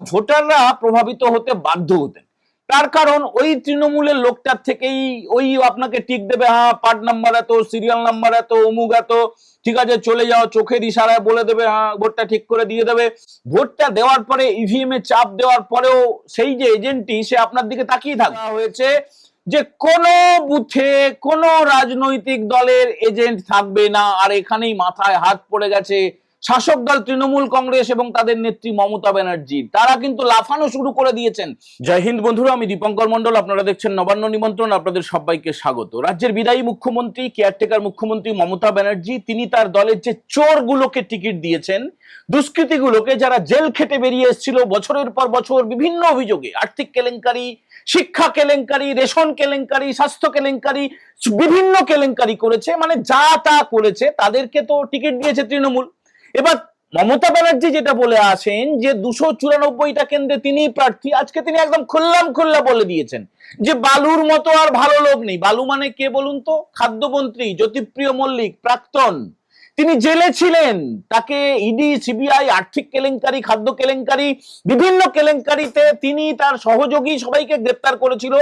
ভোটাররা প্রভাবিত হতে বাধ্য হতেন। তার কারণ ওই তৃণমূলের লোকটার থেকেই ওই আপনাকে টিক দেবে, হ্যাঁ পার্ট নাম্বার এত, সিরিয়াল নাম্বার এত, অমুক এত, ঠিক আছে চলে যাও, চোখের ইশারায় বলে দেবে, হ্যাঁ ভোটটা ঠিক করে দিয়ে দেবে। ভোটটা দেওয়ার পরে ইভিএম এ চাপ দেওয়ার পরেও সেই যে এজেন্টটি সে আপনার দিকে তাকিয়ে থাকা হয়েছে যে কোন বুথে কোন রাজনৈতিক দলের এজেন্ট থাকবে না। আর এখানেই মাথায় হাত পড়ে গেছে শাসক দল তৃণমূল কংগ্রেস এবং তাদের নেত্রী মমতা ব্যানার্জি। তারা কিন্তু লাফানো শুরু করে দিয়েছেন। জয় হিন্দ বন্ধুরা, আমি দীপঙ্কর মন্ডল, আপনারা দেখছেন নবান্ন নিমন্ত্রণ। আপনাদের সবাইকে স্বাগত। রাজ্যের বিদায়ী মুখ্যমন্ত্রী, কেয়ারটেকার মুখ্যমন্ত্রী মমতা ব্যানার্জি, তিনি তার দলের যে চোরগুলোকে টিকিট দিয়েছেন, দুষ্কৃতীগুলোকে, যারা জেল খেটে বেরিয়ে এসেছিল বছরের পর বছর বিভিন্ন অভিযোগে, আর্থিক কেলেঙ্কারি, শিক্ষা কেলেঙ্কারি, রেশন কেলেঙ্কারি, স্বাস্থ্য কেলেঙ্কারি, বিভিন্ন কেলেঙ্কারি করেছে, মানে যা তা করেছে, তাদেরকে তো টিকিট দিয়েছে তৃণমূল। এবার মমতা ব্যানার্জি যেটা বলে আসেন যে 294টা কেন্দ্রে তিনি প্রার্থী, আজকে তিনি একদম খোল্লা বলে দিয়েছেন যে বালুর মতো আর ভালো লোক নেই। বালু মানে কে বলুন তো? খাদ্যমন্ত্রী জ্যোতিপ্রিয় মল্লিক, প্রাক্তন, তিনি জেলে ছিলেন। তাকে ইডি, সিবিআই, আর্থিক কেলেঙ্কারি, খাদ্য কেলেঙ্কারি, বিভিন্ন কেলেঙ্কারিতে তিনি, তার সহযোগী সবাইকে গ্রেপ্তার করেছিল।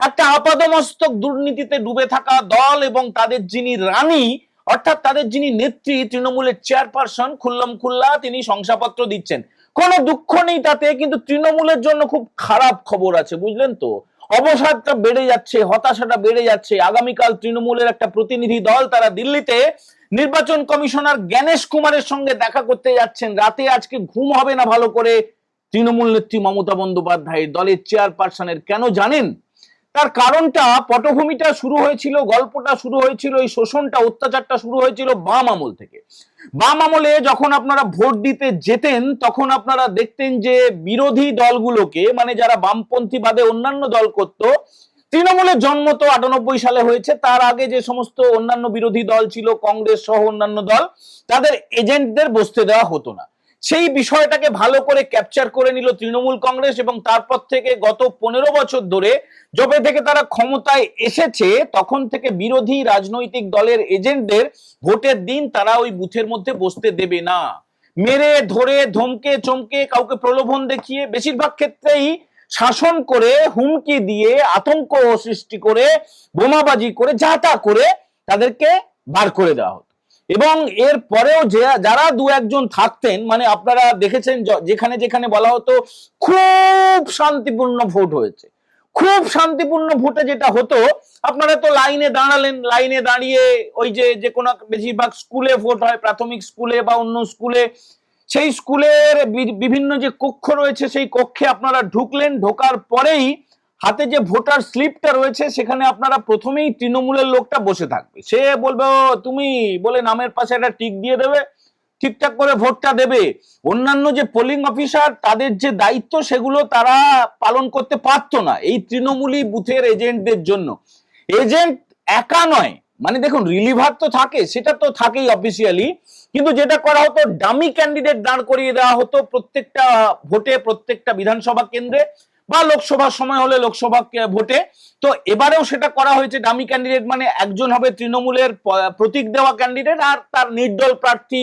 একটা আপাদমস্তক দুর্নীতিতে ডুবে থাকা দল এবং তাদের যিনি রানী, অর্থাৎ তাদের যিনি নেত্রী, তৃণমূলের চেয়ারপারসন, খুল্লা তিনি শংসাপত্র দিচ্ছেন। কোনো দুঃখ নেই তাতে, কিন্তু তৃণমূলের জন্য খুব খারাপ খবর আছে, বুঝলেন তো? অবসাদটা বেড়ে যাচ্ছে, হতাশাটা বেড়ে যাচ্ছে। আগামীকাল তৃণমূলের একটা প্রতিনিধি দল, তারা দিল্লিতে নির্বাচন কমিশনার জ্ঞানেশ কুমারের সঙ্গে দেখা করতে যাচ্ছেন। রাতে আজকে ঘুম হবে না ভালো করে তৃণমূল নেত্রী মমতা বন্দ্যোপাধ্যায়ের, দলের চেয়ারপারসনের। কেন জানেন? তার কারণটা, পটভূমিটা শুরু হয়েছিল, গল্পটা শুরু হয়েছিল, এই শোষণটা, অত্যাচারটা শুরু হয়েছিল বাম আমল থেকে। বাম আমলে যখন আপনারা ভোট দিতে যেতেন, তখন আপনারা দেখতেন যে বিরোধী দলগুলোকে, মানে যারা বামপন্থী বাদে অন্যান্য দল করত, তৃণমূলের জন্ম তো 98 সালে হয়েছে, তার আগে যে সমস্ত অন্যান্য বিরোধী দল ছিল, কংগ্রেস সহ অন্যান্য দল, তাদের এজেন্টদের বসতে দেওয়া হতো না। সেই বিষয়টাকে ভালো করে ক্যাপচার করে নিল তৃণমূল কংগ্রেস, এবং তারপর থেকে গত 15 বছর ধরে, যবে থেকে তারা ক্ষমতায় এসেছে, তখন থেকে বিরোধী রাজনৈতিক দলের এজেন্টদের ভোটের দিন তারা ওই বুথের মধ্যে বসতে দেবে না। মেরে ধরে, ধমকে চমকে, কাউকে প্রলোভন দেখিয়ে, বেশিরভাগ ক্ষেত্রেই শাসন করে, হুমকি দিয়ে, আতঙ্ক সৃষ্টি করে, বোমাবাজি করে, যা তা করে তাদেরকে বার করে দেওয়া হতো। এবং এর পরেও যারা দু একজন থাকতেন, মানে আপনারা দেখেছেন যেখানে যেখানে বলা হতো খুব শান্তিপূর্ণ ভোট হয়েছে, খুব শান্তিপূর্ণ ভোটে যেটা হতো, আপনারা তো লাইনে দাঁড়ালেন, লাইনে দাঁড়িয়ে ওই যে কোনো, বেশিরভাগ স্কুলে ভোট হয়, প্রাথমিক স্কুলে বা অন্য স্কুলে, সেই স্কুলের বিভিন্ন যে কক্ষ রয়েছে, সেই কক্ষে আপনারা ঢুকলেন, ঢোকার পরেই হাতে যে ভোটার স্লিপটা রয়েছে, সেখানে আপনারা প্রথমেই তৃণমূলের লোকটা বসে থাকবে। সে বলবে ও তুমি বলে নামের পাশে একটা টিক দিয়ে দেবে, ঠিকঠাক করে ভোটটা দেবে। অন্যান্য যে পোলিং অফিসার, তাদের যে দায়িত্ব, সেগুলো তারা পালন করতে পারতো না এই তৃণমূলী বুথের এজেন্টদের জন্য। এজেন্ট একা নয়, মানে দেখুন রিলিভার তো থাকে, সেটা তো থাকেই অফিসিয়ালি, কিন্তু যেটা করা হতো, ডামি ক্যান্ডিডেট দাঁড় করিয়ে দেওয়া হতো প্রত্যেকটা ভোটে, প্রত্যেকটা বিধানসভা কেন্দ্রে, বা লোকসভার সময় হলে লোকসভা ভোটে। তো এবারেও সেটা করা হয়েছে। ডামি ক্যান্ডিডেট মানে একজন হবে তৃণমূলের প্রতীক দেওয়া ক্যান্ডিডেট, আর তার নির্দল প্রার্থী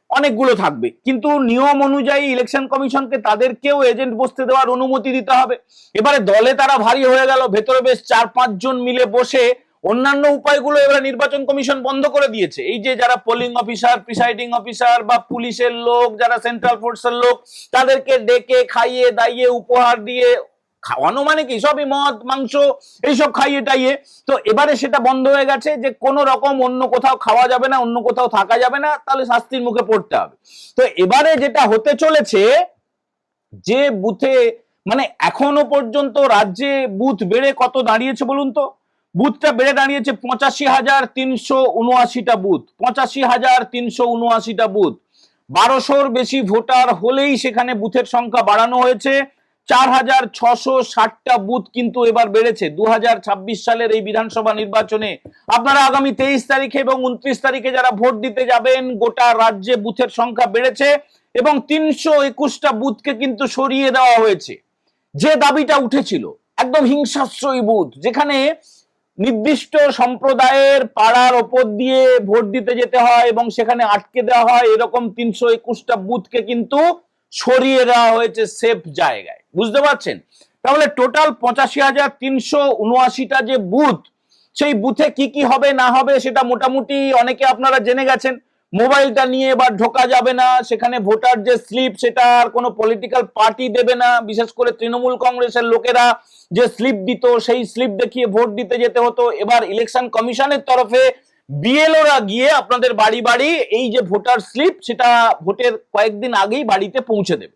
অনেকগুলো থাকবে। কিন্তু নিয়ম অনুযায়ী ইলেকশন কমিশনকে তাদেরকেও এজেন্ট বসতে দেওয়ার অনুমতি দিতে হবে। এবারে দলে তারা ভারী হয়ে গেল, ভেতরে বেশ 4-5 জন মিলে বসে অন্যান্য উপায়গুলো এবারে নির্বাচন কমিশন বন্ধ করে দিয়েছে। এই যে যারা পোলিং অফিসার, প্রিসাইডিং অফিসার বা পুলিশের লোক, যারা সেন্ট্রাল ফোর্সের লোক, তাদেরকে ডেকে খাইয়ে দাইয়ে উপহার দিয়ে, খাওয়ানো মানে কি সবই মদ মাংস এইসব খাইয়ে টাইয়ে, তো এবারে সেটা বন্ধ হয়ে গেছে যে কোনো রকম অন্য কোথাও খাওয়া যাবে না, অন্য কোথাও থাকা যাবে না, তাহলে শাস্তির মুখে পড়তে হবে। তো এবারে যেটা হতে চলেছে, যে বুথে, মানে এখনো পর্যন্ত রাজ্যে বুথ বেড়ে কত দাঁড়িয়েছে বলুন তো? বুথটা বেড়ে দাঁড়িয়েছে 85,379টা বুথ, 85,379টা বুথ। 1200-র বেশি ভোটার হলেই সেখানে বুথের সংখ্যা বাড়ানো হয়েছে। 4,660টা বুথ কিন্তু এবার বেড়েছে 2026 সালের এই বিধানসভা নির্বাচনে। আপনারা আগামী 23 তারিখে এবং 29 তারিখে যারা ভোট দিতে যাবেন, গোটা রাজ্যে বুথের সংখ্যা বেড়েছে, এবং 321টা বুথকে কিন্তু সরিয়ে দেওয়া হয়েছে। যে দাবিটা উঠেছিল, একদম হিংসাশ্রয়ী বুথ, যেখানে নির্দিষ্ট সম্প্রদায়ের পাড়ার ওপর দিয়ে ভোট দিতে যেতে হয় এবং সেখানে আটকে দেওয়া হয়, এরকম 321টা বুথকে কিন্তু সরিয়ে দেওয়া হয়েছে সেফ জায়গায়, বুঝতে পারছেন? তাহলে টোটাল 85,379টা যে বুথ, সেই বুথে কি কি হবে না হবে সেটা মোটামুটি অনেকে আপনারা জেনে গেছেন। মোবাইলটা নিয়ে এবার ঢোকা যাবে না, সেখানে ভোটার যে স্লিপ সেটা আর কোনো পলিটিক্যাল পার্টি দেবে না। বিশেষ করে তৃণমূল কংগ্রেসের লোকেরা যে স্লিপ দিত সেই স্লিপ দেখিয়ে ভোট দিতে যেতে হতো। এবার ইলেকশন কমিশনের তরফে বিএলওরা গিয়ে আপনাদের বাড়ি বাড়ি এই যে ভোটার স্লিপ সেটা ভোটের কয়েকদিন আগেই বাড়িতে পৌঁছে দেবে।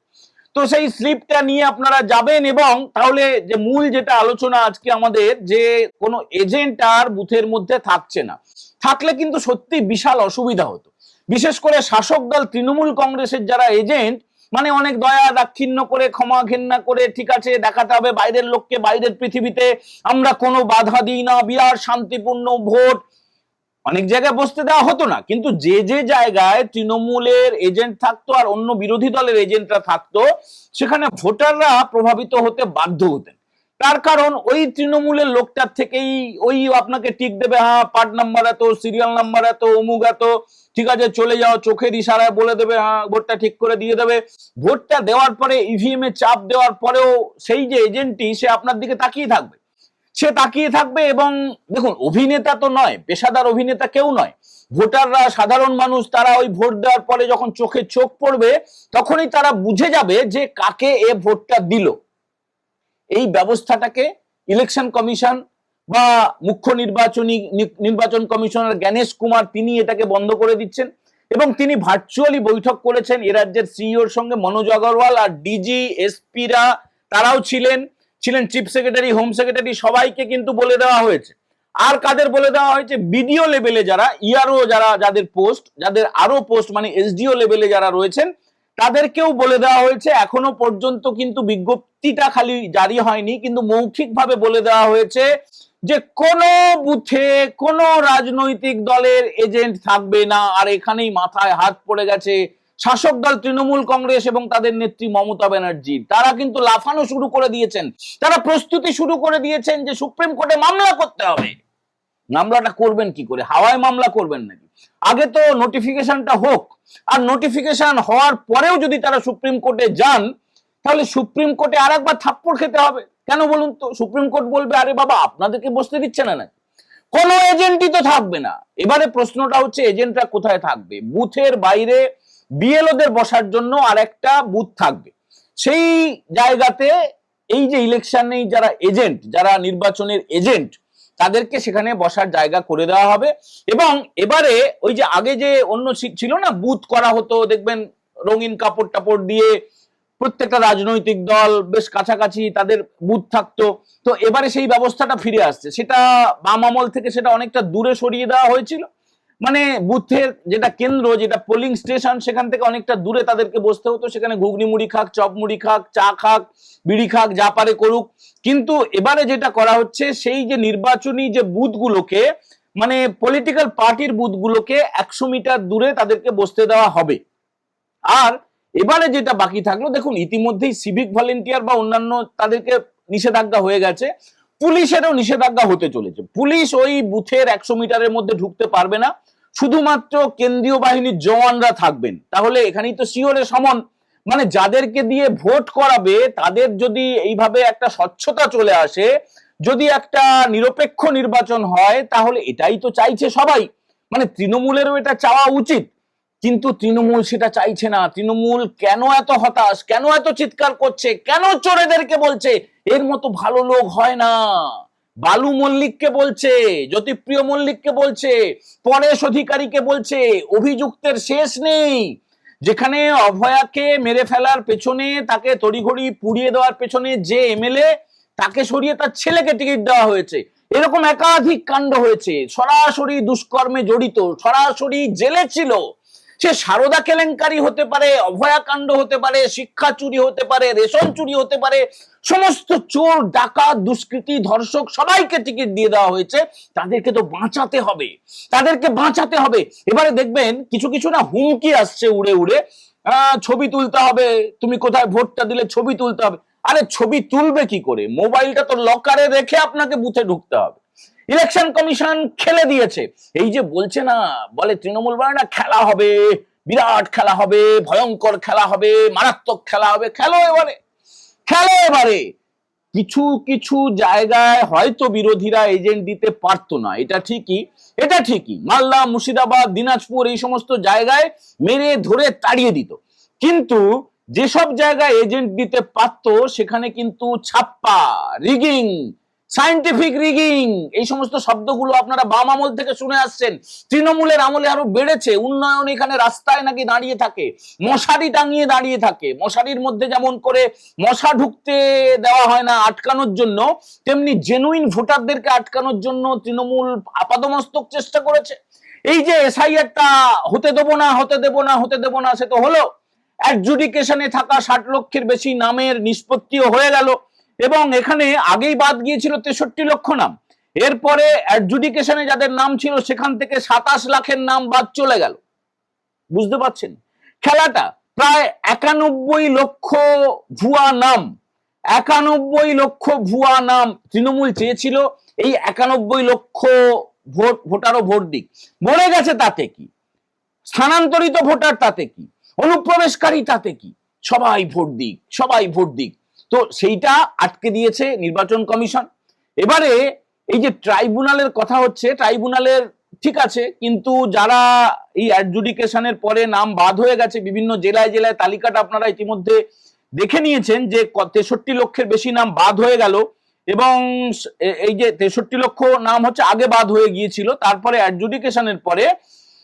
তো সেই স্লিপটা নিয়ে আপনারা যাবেন, এবং তাহলে যে মূল যেটা আলোচনা আজকে আমাদের, যে কোনো এজেন্ট আর বুথের মধ্যে থাকছে না। থাকলে কিন্তু সত্যি বিশাল অসুবিধা হতো। বিশেষ করে শাসক দল তৃণমূল কংগ্রেসের যারা এজেন্ট, মানে অনেক দয়া দাক্ষিণ্য করে, ক্ষমা ঘেন্না করে, ঠিক আছে দেখাতে হবে বাইরের লোককে, বাইরের পৃথিবীতে আমরা কোনো বাধা দিই না, বিরাট শান্তিপূর্ণ ভোট, অনেক জায়গায় বসতে দেওয়া হতো না। কিন্তু যে যে জায়গায় তৃণমূলের এজেন্ট থাকতো আর অন্য বিরোধী দলের এজেন্টরা থাকতো, সেখানে ভোটাররা প্রভাবিত হতে বাধ্য হতেন। তার কারণ ওই তৃণমূলের লোকটার থেকেই ওই আপনাকে টিক দেবে, হ্যাঁ পার্ট নাম্বার এত, সিরিয়াল নাম্বার এত, অমুক এত, ঠিক আছে চলে যাও, চোখের ইশারায় বলে দেবে, হ্যাঁ ভোটটা ঠিক করে দিয়ে দেবে। ভোটটা দেওয়ার পরে ইভিএম এ চাপ দেওয়ার পরেও সেই যে এজেন্টটি সে আপনার দিকে তাকিয়ে থাকবে, সে তাকিয়ে থাকবে। এবং দেখুন, অভিনেতা তো নয়, পেশাদার অভিনেতা কেউ নয়, ভোটাররা সাধারণ মানুষ, তারা ওই ভোট দেওয়ার পরে যখন চোখে চোখ পড়বে তখনই তারা বুঝে যাবে যে কাকে এ ভোটটা দিল। এই ব্যবস্থাটাকে ইলেকশন কমিশন বা মুখ্য নির্বাচন কমিশনার জ্ঞানেশ কুমার তিনি এটাকে বন্ধ করে দিচ্ছেন, এবং তিনি ভার্চুয়ালি বৈঠক করেছেন এ রাজ্যের সিইওর সঙ্গে। মনোজ আগরওয়াল আর ডিজি এসপিরা তারাও ছিলেন চিফ সেক্রেটারি, হোম সেক্রেটারি, সবাইকে কিন্তু বলে দেওয়া হয়েছে। আর কাদের বলে দেওয়া হয়েছে? বিডিও লেভেলে যারা, ইআরও যাদের পোস্ট, যাদের আরো পোস্ট মানে এসডিও লেভেলে যারা রয়েছেন, তাদেরকেও বলে দেওয়া হয়েছে। এখনো পর্যন্ত কিন্তু বিজ্ঞপ্তিটা খালি জারি হয়নি, কিন্তু মৌখিকভাবে বলে দেওয়া হয়েছে যে কোনো বুথে কোনো রাজনৈতিক দলের এজেন্ট থাকবে না। আর এখানেই মাথায় হাত পড়ে গেছে শাসক দল তৃণমূল কংগ্রেস এবং তাদের নেত্রী মমতা ব্যানার্জি। তারা কিন্তু লাফানো শুরু করে দিয়েছেন, তারা প্রস্তুতি শুরু করে দিয়েছেন যে সুপ্রিম কোর্টে মামলা করতে হবে। মামলাটা করবেন কি করে? হাওয়ায় মামলা করবেন নাকি? আগে তো নোটিফিকেশনটা হোক, আর নোটিফিকেশন হওয়ার পরেও যদি তারা সুপ্রিম কোর্টে যান, তাহলে সুপ্রিম কোর্টে আর একবার থাপ্পড় খেতে হবে। কেন বলুন তো? সুপ্রিম কোর্ট বলবে আরে বাবা আপনাদেরকে বসতে দিচ্ছে না, কোনো এজেন্টই তো থাকবে না। এবারে প্রশ্নটা হচ্ছে এজেন্টরা কোথায় থাকবে? বুথের বাইরে বিএলওদের বসার জন্য আর একটা বুথ থাকবে। সেই জায়গাতে এই যে ইলেকশনে যারা এজেন্ট, যারা নির্বাচনের এজেন্ট, তাদেরকে সেখানে বসার জায়গা করে দেওয়া হবে। এবং এবারে ওই যে আগে যে অন্য ছিল না, বুথ করা হতো, দেখবেন রঙিন কাপড় টাপড় দিয়ে প্রত্যেকটা রাজনৈতিক দল বেশ কাছাকাছি তাদের বুথ থাকতো। তো এবারে সেই ব্যবস্থাটা ফিরে আসছে। সেটা বাম আমল থেকে সেটা অনেকটা দূরে সরিয়ে দেওয়া হয়েছিল, মানে বুথের যেটা কেন্দ্র, যেটা পোলিং স্টেশন, সেখান থেকে অনেকটা দূরে তাদেরকে বসতে হতো। সেখানে ঘুগনি মুড়ি খাক, চপ মুড়ি খাক, চা খাক, বিড়ি খাক, যা পারে করুক। কিন্তু এবারে যেটা করা হচ্ছে, সেই যে নির্বাচনী যে বুথগুলোকে, মানে পলিটিক্যাল পার্টির বুথগুলোকে 100 মিটার দূরে তাদেরকে বসতে দেওয়া হবে। আর এবারে যেটা বাকি থাকলো, দেখুন ইতিমধ্যেই সিভিক ভলেন্টিয়ার বা অন্যান্য তাদেরকে নিষেধাজ্ঞা হয়ে গেছে, পুলিশেরও নিষেধাজ্ঞা হতে চলেছে। পুলিশ ওই বুথের 100 মিটারের মধ্যে ঢুকতে পারবে না, শুধুমাত্র কেন্দ্রীয় বাহিনীর জওয়ানরা থাকবেন। তাহলে এখানেই তো শিওরে সমন, মানে যাদেরকে দিয়ে ভোট করাবে তাদের যদি এইভাবে একটা স্বচ্ছতা চলে আসে, যদি একটা নিরপেক্ষ নির্বাচন হয়, তাহলে এটাই তো চাইছে সবাই। মানে তৃণমূলেরও এটা চাওয়া উচিত, কিন্তু তৃণমূল সেটা চাইছে না। তৃণমূল কেন এত হতাশ, কেন এত চিৎকার করছে, কেন চোরেদেরকে বলছে? এর মতো ভালো লোক হয় না। বালু মল্লিককে বলছে, জ্যোতিপ্রিয় মল্লিককে বলছে, পরেশ অধিকারীকে বলছে, অভিযুক্তের শেষ নেই। যেখানে অভয়াকে মেরে ফেলার পেছনে, তাকে তড়িঘড়ি পুড়িয়ে দেওয়ার পেছনে যে এমএলএ, তাকে সরিয়ে তার ছেলেকে টিকিট দেওয়া হয়েছে। এরকম একাধিক কাণ্ড হয়েছে। সরাসরি দুষ্কর্মে জড়িত, সরাসরি জেলে ছিল। সে সারদা কেলেঙ্কারি হতে পারে, অভয়াকাণ্ড হতে পারে, শিক্ষা চুরি হতে পারে, রেশন চুরি হতে পারে, সমস্ত চোর ডাকাত দুষ্কৃতী ধর্ষক সবাইকে টিকিট দিয়ে দেওয়া হয়েছে। তাদেরকে তো বাঁচাতে হবে, তাদেরকে বাঁচাতে হবে। এবারে দেখবেন কিছু কিছু না হুমকি আসছে উড়ে উড়ে, ছবি তুলতে হবে, তুমি কোথায় ভোটটা দিলে ছবি তুলতে হবে। আরে ছবি তুলবে কি করে? মোবাইলটা তো লকারে রেখে আপনাকে বুথে ঢুকতে হবে। ইলেকশন কমিশন খেলে দিয়েছে। এই যে বলছে না, বলে তৃণমূল বলে না খেলা হবে, বিরাট খেলা হবে, ভয়ঙ্কর খেলা হবে, মারাত্মক খেলা হবে। খেলো এবারে, খেলো এবারে। কিছু কিছু জায়গায় হয়তো বিরোধীরা এজেন্ট দিতে পারতো না, এটা ঠিকই, এটা ঠিকই। মালদা, মুর্শিদাবাদ, দিনাজপুর এই সমস্ত জায়গায় মেরে ধরে তাড়িয়ে দিত, কিন্তু যেসব জায়গায় এজেন্ট দিতে পারতো সেখানে কিন্তু ছাপ্পা, রিগিং, সায়েন্টিফিক রিগিং, এই সমস্ত শব্দগুলো আপনারা বাম আমল থেকে শুনে আসছেন। তৃণমূলের আমলে আরো বেড়েছে। উন্নয়ন এখানে রাস্তায় নাকি দাঁড়িয়ে থাকে, মশারি টাঙিয়ে দাঁড়িয়ে থাকে। মশারির মধ্যে যেমন করে মশা ঢুকতে দেওয়া হয় না আটকানোর জন্য, তেমনি জেনুইন ভোটারদেরকে আটকানোর জন্য তৃণমূল আপাদমস্তক চেষ্টা করেছে। এই যে এসআইআরটা হতে দেবো না, হতে দেবো না, হতে দেবো না, সে তো হলো। অ্যাডজুডিকেশনে থাকা 60 লক্ষের বেশি নামের নিষ্পত্তিও হয়ে গেল, এবং এখানে আগেই বাদ গিয়েছিল 63 লক্ষ নাম। এরপরে অ্যাডজুডিকেশনে যাদের নাম ছিল সেখান থেকে 27 লাখের নাম বাদ চলে গেল। বুঝতে পারছেন খেলাটা? প্রায় 91 লক্ষ ভুয়া নাম, 91 লক্ষ ভুয়া নাম তৃণমূল চেয়েছিল। এই 91 লক্ষ ভোটারও ভোট দিক, মরে গেছে তাতে কি? স্থানান্তরিত ভোটার তাতে কি? অনুপ্রবেশকারী তাতে কি? সবাই ভোট দিক, সবাই ভোট দিক। তো সেইটা আটকে দিয়েছে নির্বাচন কমিশন। এবারে এই যে ট্রাইব্যুনালের কথা হচ্ছে, ট্রাইব্যুনালের ঠিক আছে, কিন্তু যারা এই অ্যাডজুডিকেশনের পরে নাম বাদ হয়ে গেছে বিভিন্ন জেলায় জেলায়, তালিকাটা আপনারা ইতিমধ্যে দেখে নিয়েছেন যে 63 লক্ষের বেশি নাম বাদ হয়ে গেল। এবং এই যে 63 লক্ষ নাম হচ্ছে আগে বাদ হয়ে গিয়েছিল, তারপরে অ্যাডজুডিকেশনের পরে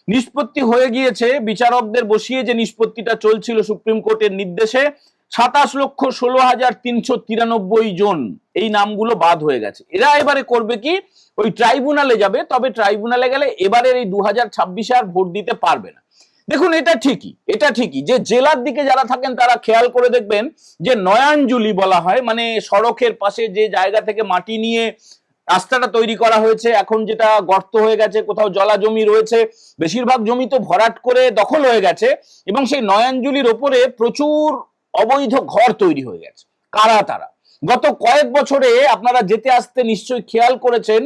নিষ্পত্তি হয়ে গিয়েছে। বিচারকদের বসিয়ে যে নিষ্পত্তিটা চলছিল সুপ্রিম কোর্টের নির্দেশে, 27,16,393 জন এই নামগুলো বাদ হয়ে গেছে। এরা এবারে করবে কি? ওই ট্রাইব্যুনালে যাবে। তবে ট্রাইব্যুনালে গেলে এবারের এই 2026-এ আর ভোট দিতে পারবে না। দেখুন, এটা ঠিকই, এটা ঠিকই যে জেলার দিকে যারা থাকেন তারা খেয়াল করে দেখবেন যে নয়াঞ্জলি বলা হয়, মানে সড়কের পাশে যে জায়গা থেকে মাটি নিয়ে রাস্তাটা তৈরি করা হয়েছে, এখন যেটা গর্ত হয়ে গেছে, কোথাও জলা জমি রয়েছে, বেশিরভাগ জমি তো ভরাট করে দখল হয়ে গেছে, এবং সেই নয়াঞ্জলির ওপরে প্রচুর অবৈধ ঘর তৈরি হয়ে গেছে। কারা তারা? গত কয়েক বছরে আপনারা যেতে আসতে নিশ্চয়ই খেয়াল করেছেন,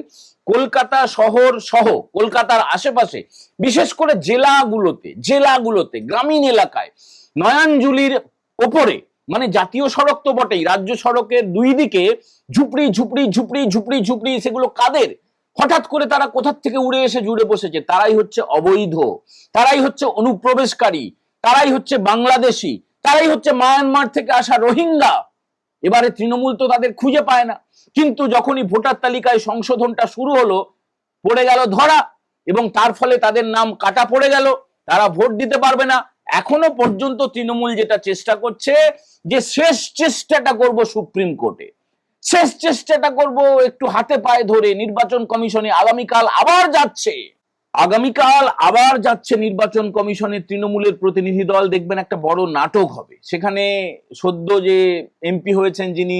কলকাতা শহর সহ কলকাতার আশেপাশে বিশেষ করে জেলাগুলোতে গ্রামীণ এলাকায় নয়াঞ্জলির ওপরে, মানে জাতীয় সড়ক তো বটেই, রাজ্য সড়কের দুই দিকে ঝুপড়ি ঝুপড়ি ঝুপড়ি ঝুপড়ি ঝুপড়ি। সেগুলো কাদের? হঠাৎ করে তারা কোথা থেকে উড়ে এসে জুড়ে বসেছে। তারাই হচ্ছে অবৈধ, তারাই হচ্ছে অনুপ্রবেশকারী, তারাই হচ্ছে বাংলাদেশি, তারাই হচ্ছে মায়ানমার থেকে আসা রোহিঙ্গা। এবারে তৃণমূল তো তাদের খুঁজে পায় না, কিন্তু যখনই ভোটার তালিকায় সংশোধনটা শুরু হলো, পড়ে গেল ধরা, এবং তার ফলে তাদের নাম কাটা পড়ে গেল, তারা ভোট দিতে পারবে না। এখনো পর্যন্ত তৃণমূল যেটা চেষ্টা করছে, যে শেষ চেষ্টাটা করব সুপ্রিম কোর্টে, শেষ চেষ্টাটা করব একটু হাতে পায়ে ধরে নির্বাচন কমিশনে। আগামীকাল আবার যাচ্ছে নির্বাচন কমিশনে তৃণমূলের প্রতিনিধি দল। দেখবেন একটা বড় নাটক হবে সেখানে। সদ্য যে এমপি হয়েছেন যিনি,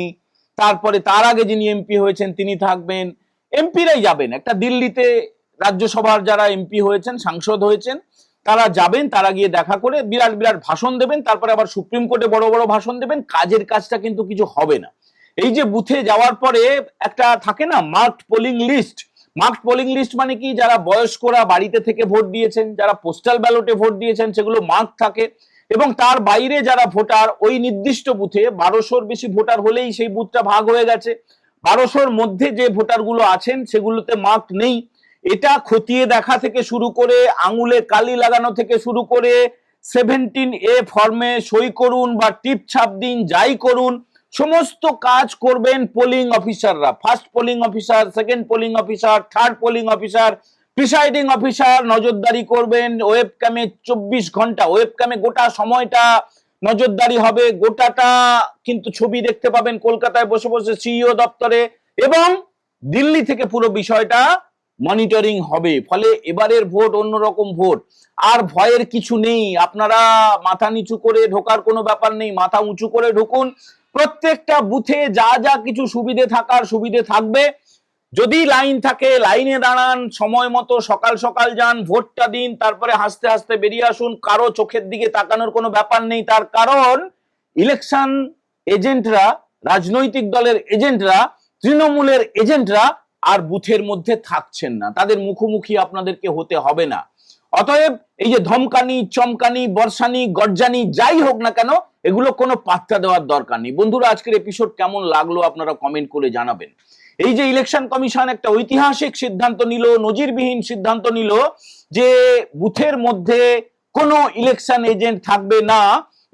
তারপরে তার আগে যিনি এমপি হয়েছেন তিনি থাকবেন, এমপিরাই যাবেন একটা দিল্লিতে। রাজ্যসভার যারা এমপি হয়েছেন, সাংসদ হয়েছেন, তারা যাবেন, তারা গিয়ে দেখা করে বিরাট বিরাট ভাষণ দেবেন, তারপরে আবার সুপ্রিম কোর্টে বড় বড় ভাষণ দেবেন। কাজের কাজটা কিন্তু কিছু হবে না। এই যে বুথে যাওয়ার পরে একটা থাকে না marked polling list, marked polling list মানে কি? যারা বয়স্করা বাড়িতে থেকে ভোট দিয়েছেন, যারা পোস্টাল ব্যালটে ভোট দিয়েছেন, সেগুলো মার্ক থাকে। এবং তার বাইরে যারা ভোটার, ওই নির্দিষ্ট বুথে 1200-র বেশি ভোটার হলেই সেই বুথটা ভাগ হয়ে গেছে। 1200-র মধ্যে যে ভোটারগুলো আছেন সেগুলোতে মার্ক নেই। এটা খতিয়ে দেখা থেকে শুরু করে, আঙুলে কালি লাগানো থেকে শুরু করে, 17A ফর্মে সই করুন বা টিপ ছাপ দিন, যাই করুন, সমস্ত কাজ করবেন পোলিং অফিসাররা। First polling officer, second polling officer, third polling officer, presiding officer নজরদারি করবেন। ওয়েবক্যামে 24 ঘন্টা, ওয়েবক্যামে গোটা সময়টা নজরদারি হবে। গোটাটা কিন্তু ছবি দেখতে পাবেন কলকাতায় বসে বসে সিইও দপ্তরে, এবং দিল্লি থেকে পুরো বিষয়টা মনিটরিং হবে। ফলে এবারের ভোট অন্যরকম ভোট। আর ভয়ের কিছু নেই। আপনারা মাথা নিচু করে ঢোকার কোনো ব্যাপার নেই, মাথা উঁচু করে ঢুকুন। প্রত্যেকটা বুথে যা যা কিছু সুবিধে থাকার সুবিধে থাকবে। যদি লাইন থাকে লাইনে দাঁড়ান, সময় মতো সকাল সকাল যান, ভোটটা দিন, তারপরে হাসতে হাসতে বেরিয়ে আসুন। কারো চোখের দিকে তাকানোর কোনো ব্যাপার নেই। তার কারণ ইলেকশন এজেন্টরা, রাজনৈতিক দলের এজেন্টরা, তৃণমূলের এজেন্টরা আর বুথের মধ্যে থাকছেন না। তাদের মুখোমুখি আপনাদেরকে হতে হবে না। অতএব এই যে ধমকানি, চমকানি, বর্ষানি, গর্জানি যাই হোক না কেন, এগুলো কোনো পাত্তা দেওয়ার দরকার নেই। বন্ধুরা, আজকের এপিসোড কেমন লাগলো আপনারা কমেন্ট করে জানাবেন। এই যে ইলেকশন কমিশন একটা ঐতিহাসিক সিদ্ধান্ত নিল, নজিরবিহীন সিদ্ধান্ত নিল যে বুথের মধ্যে কোনো ইলেকশন এজেন্ট থাকবে না,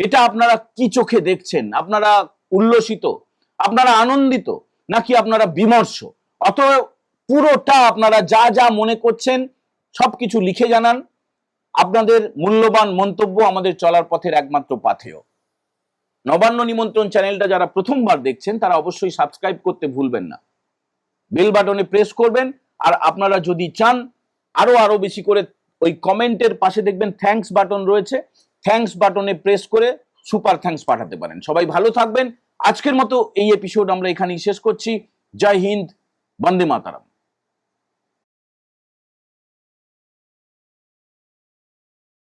এটা আপনারা কি চোখে দেখছেন? আপনারা উল্লসিত, আপনারা আনন্দিত, নাকি আপনারা বিমর্ষ? অত পুরোটা আপনারা যা যা মনে করছেন সবকিছু লিখে জানান। আপনাদের মূল্যবান মন্তব্য আমাদের চলার পথের একমাত্র পাথেয়। নবান্ন নিমন্ত্রণ চ্যানেলটা যারা প্রথমবার দেখছেন তারা অবশ্যই সাবস্ক্রাইব করতে ভুলবেন না, বেল বাটনে প্রেস করবেন। আর আপনারা যদি চান আরো বেশি করে, ওই কমেন্টের পাশে দেখবেন থ্যাঙ্কস বাটন রয়েছে, থ্যাঙ্কস বাটনে প্রেস করে সুপার থ্যাঙ্কস পাঠাতে পারেন। সবাই ভালো থাকবেন। আজকের মতো এই এপিসোড আমরা এখানেই শেষ করছি। জয় হিন্দ, বন্দে মাতারাম।